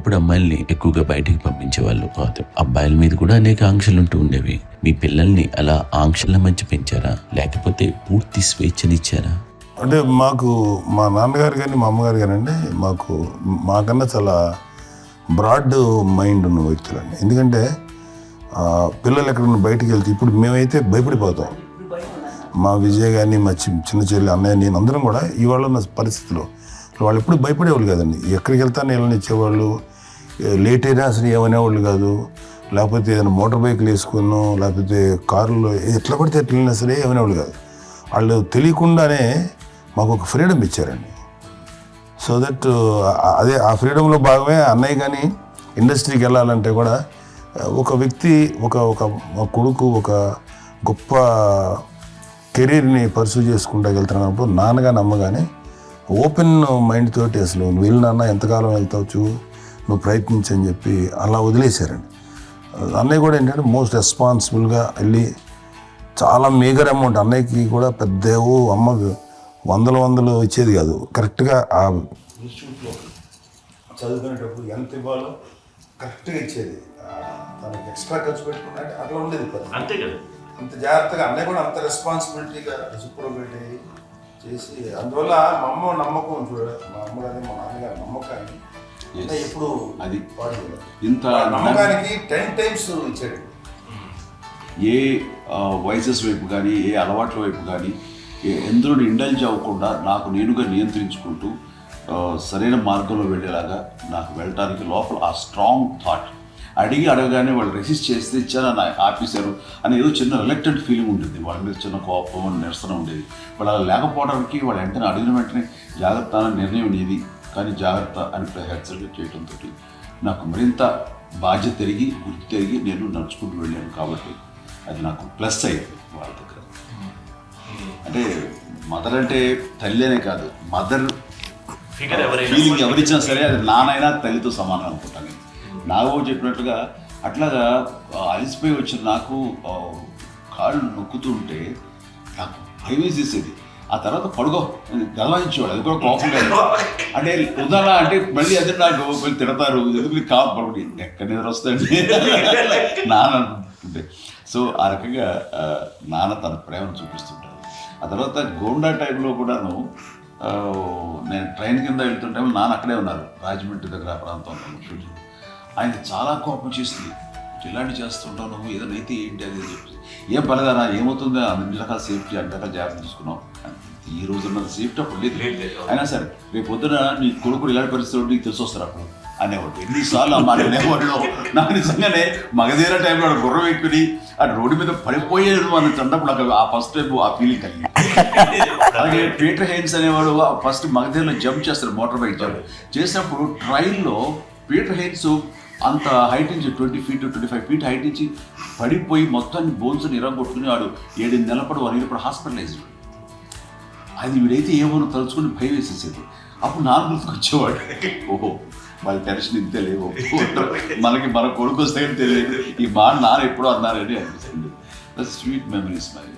ఒకప్పుడు అమ్మాయిల్ని ఎక్కువగా బయటికి పంపించేవాళ్ళు కాదు. అబ్బాయిల మీద కూడా అనేక ఆంక్షలు ఉంటూ ఉండేవి. మీ పిల్లల్ని అలా ఆంక్షల మధ్య పెంచారా, లేకపోతే పూర్తి స్వేచ్ఛనిచ్చారా? అంటే మాకు మా నాన్నగారు కానీ మా అమ్మగారు కానీ అండి మాకన్నా చాలా బ్రాడ్ మైండ్ ఉన్న వ్యక్తులండి. ఎందుకంటే పిల్లలు ఎక్కడన్నా బయటికి వెళ్తే ఇప్పుడు మేమైతే భయపడిపోతాం. మా విజయ్ కానీ మా చిన్న చెల్లి అన్నయ్య నేను అందరం కూడా ఇవాళ ఉన్న పరిస్థితిలో వాళ్ళు ఎప్పుడు భయపడేవాళ్ళు కాదండి. ఎక్కడికి వెళ్తాను వెళ్ళని ఇచ్చేవాళ్ళు, లేట్ అయినా అసలు ఏమనేవాళ్ళు కాదు. లేకపోతే ఏదైనా మోటార్ బైక్లు వేసుకున్నాం, లేకపోతే కారులో ఎట్లా పడితే ఎట్లా వెళ్ళినా సరే ఏమనేవాళ్ళు కాదు. వాళ్ళు తెలియకుండానే మాకు ఒక ఫ్రీడమ్ ఇచ్చారండి. సో దట్ అదే ఆ ఫ్రీడంలో భాగమే అన్నయ్య కానీ ఇండస్ట్రీకి వెళ్ళాలంటే కూడా ఒక వ్యక్తి ఒక కొడుకు ఒక గొప్ప కెరీర్ని పర్సూ చేసుకుంటూ వెళ్తున్నప్పుడు నాన్నగాని అమ్మగానే ఓపెన్ మైండ్ తోటి అసలు నువ్వు వెళ్ళినా ఎంతకాలం వెళ్తావు, నువ్వు ప్రయత్నించని చెప్పి అలా వదిలేశారండి. అన్నయ్య కూడా ఏంటంటే మోస్ట్ రెస్పాన్సిబుల్గా వెళ్ళి చాలా మేజర్ అమౌంట్ అన్నయ్యకి కూడా పెద్ద అమ్మకు వందలు ఇచ్చేది కాదు. కరెక్ట్గా ఆ ఇన్స్టిట్యూట్లో చదువుకునేటప్పుడు ఎంత ఇవ్వాలో కరెక్ట్గా ఇచ్చేది. తనకి ఎక్స్ట్రా ఖర్చు పెట్టుకున్నట్టు అట్లా ఉండేది. అంతే కదా, అంత జాగ్రత్తగా అన్నయ్య కూడా అంత రెస్పాన్సిబిలిటీగా జిప్పులో పెట్టి చేసి, అందువల్ల మా అమ్మ నమ్మకం చూడాలి. మా అమ్మ కానీ మా నాన్నగారి నమ్మకాన్ని ఎప్పుడు అది పాడు ఇంత నమ్మకానికి 10 times ఇచ్చాడు. ఏ వయసెస్ వైపు కానీ ఏ అలవాట్ల వైపు కానీ ఎందులో ఇండల్జ్ అవ్వకుండా నాకు నేనుగా నియంత్రించుకుంటూ సరైన మార్గంలో వెళ్ళేలాగా నాకు వెళ్ళటానికి లోపల ఆ స్ట్రాంగ్ థాట్. అడగగానే వాళ్ళు రెసిస్ట్ చేస్తే ఇచ్చారా నాకు ఆపేశారు అని ఏదో చిన్న రిలక్టెంట్ ఫీలింగ్ ఉంటుంది. వాళ్ళ మీద చిన్న కోపం నిరసన ఉండేది. వాళ్ళు అలా లేకపోవడానికి వాళ్ళు వెంటనే అడిగిన వెంటనే జాగ్రత్త అనే నిర్ణయం ఉండేది. కానీ జాగ్రత్త అని హెచ్చరిక చేయడంతో నాకు మరింత బాధ్యత తిరిగి గుర్తు తిరిగి నేను నడుచుకుంటూ వెళ్ళాను. కాబట్టి అది నాకు ప్లస్ అయ్యింది వాళ్ళ దగ్గర. అంటే మదర్ అంటే తల్లి అనే కాదు, మదర్ ఫీలింగ్ ఎవరిచ్చినా సరే అది నానైనా తల్లితో సమానం అనుకుంటాను. నాగబాబు చెప్పినట్లుగా అట్లాగా అలసిపోయి వచ్చిన నాకు కాళ్ళు నొక్కుతూ ఉంటే నాకు భయం వేసేసేది. ఆ తర్వాత పడుకో గలవాయించేవాడు. అది కూడా కోపం లేదు. అంటే ఉదాహరణ అంటే మళ్ళీ అదే నాకు వెళ్ళి తిడతారు, ఎందుకు కాపు పడుకుని ఎక్కడ నిద్ర వస్తాయండి నాన్న అనుకుంటుంటే. సో ఆ రకంగా నాన్న తన ప్రేమను చూపిస్తుంటారు. ఆ తర్వాత గోండా టైంలో కూడాను నేను ట్రైన్ కింద వెళ్తుంటే నాన్న అక్కడే ఉన్నారు, రాజమండ్రి దగ్గర ఆ ప్రాంతంలో షూటింగ్. ఆయన చాలా కోపం చేస్తుంది, ఇలాంటి చేస్తుంటావు నువ్వు, ఏదైనా అయితే ఏంటి అది చెప్పి. ఏం పర్లేదన్నా ఏమవుతుందో అన్ని రకాల సేఫ్టీ అన్ని రకాల జాగ్రత్త తీసుకున్నావు. ఈ రోజు ఉన్న సేఫ్టీ అప్పుడు లేదు. అయినా సరే రేపు పొద్దున నీ కొడుకుడు ఇలాంటి పరిస్థితులు నీకు తెలిసి వస్తారు అప్పుడు అనేవాడు. ఎన్నిసార్లు ఆ మాట అనేవాళ్ళు. నాకు నిజంగానే మగధీర టైంలో గుర్రం ఎక్కుని అటు రోడ్డు మీద పడిపోయేది అని అన్నప్పుడు నాకు ఆ ఫస్ట్ టైం ఆ ఫీలింగ్ కలిగింది. అలాగే పీటర్ హెయిన్స్ అనేవాడు ఫస్ట్ మగధీరలో జంప్ చేస్తారు, మోటార్ బైక్ జంప్ చేసినప్పుడు ట్రైన్లో పీటర్ హెయిన్స్ అంత హైట్ నుంచి 20 feet 25 feet హైట్ నుంచి పడిపోయి మొత్తాన్ని బోన్స్ని ఇరగొట్టుకుని వాడు 7 నెలల పాటు ఇప్పుడు హాస్పిటలైజ్డ్. అది వీడైతే ఏమో తలుచుకుని భయం వేసేసేది. అప్పుడు నాన్న గుర్తుకొచ్చేవాడు, ఓహో వాళ్ళ టెన్షన్ ఇంతే లేవు, మనకి మన కొడుకు వస్తే తెలియదు ఈ మాట నాన్న ఎప్పుడో అన్నారని అనిపిస్తుంది. Sweet memories. మరి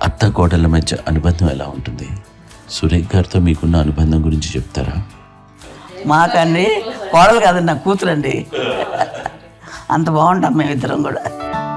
అత్త కోడళ్ళ మధ్య అనుబంధం ఎలా ఉంటుంది? సురేఖ్ గారితో మీకున్న అనుబంధం గురించి చెప్తారా? మాకండి కోడలు కాదండి, నా కూతురండి. అంత బాగుంటాం మేమిద్దరం కూడా.